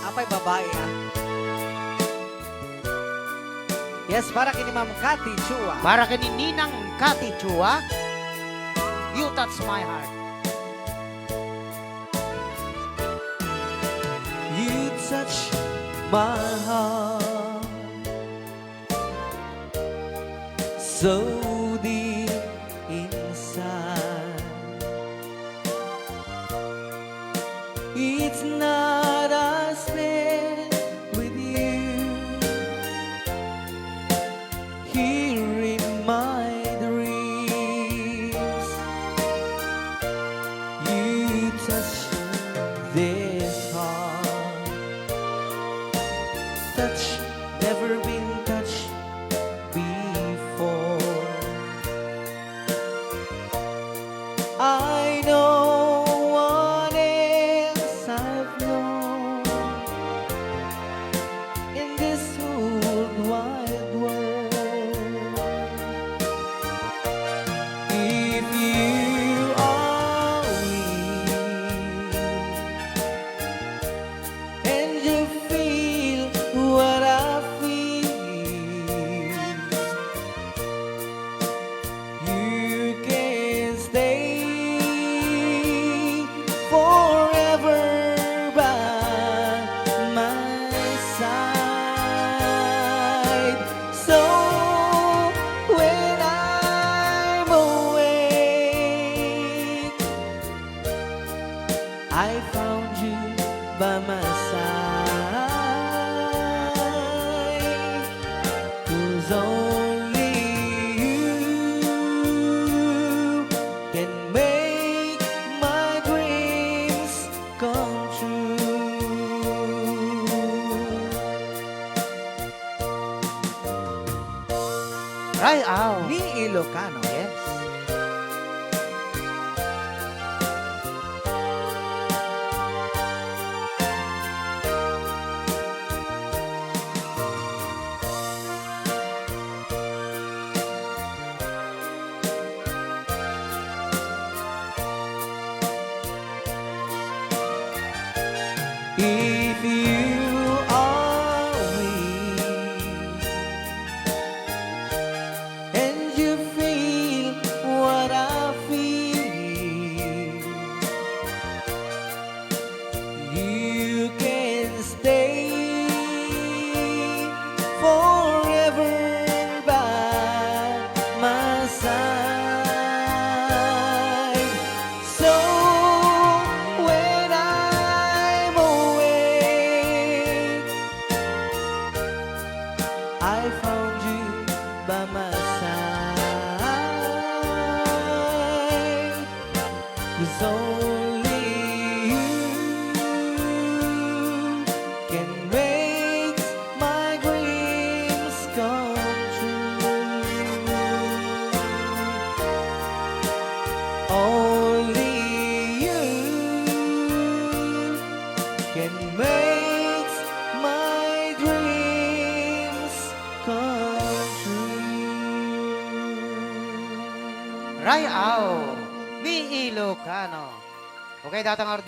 Apay babae ah. Yes, para kini Ma'am Cathy Chua. Para kay Ninang Cathy Chua, You Touch My Heart. You touch my heart so deep inside. It's not I spent with you here in my dreams. You touch this heart, touch never been touched before. I know what else I've known in this whole wide world. If you are weak and you feel what I feel, you can stay forever by my side. So when I'm awake, I found you by my side. 'Cause only you can make my dreams come true. Right out. Ni Ilocano. Yes. If you are weak and you feel what I feel, you can stay forever by my side. So when I'm awake, I found you by my side. 'Cause only you can make my dreams come true. Only you can make my dreams come true. Right out. Ni Ilocano. Okay, datang order.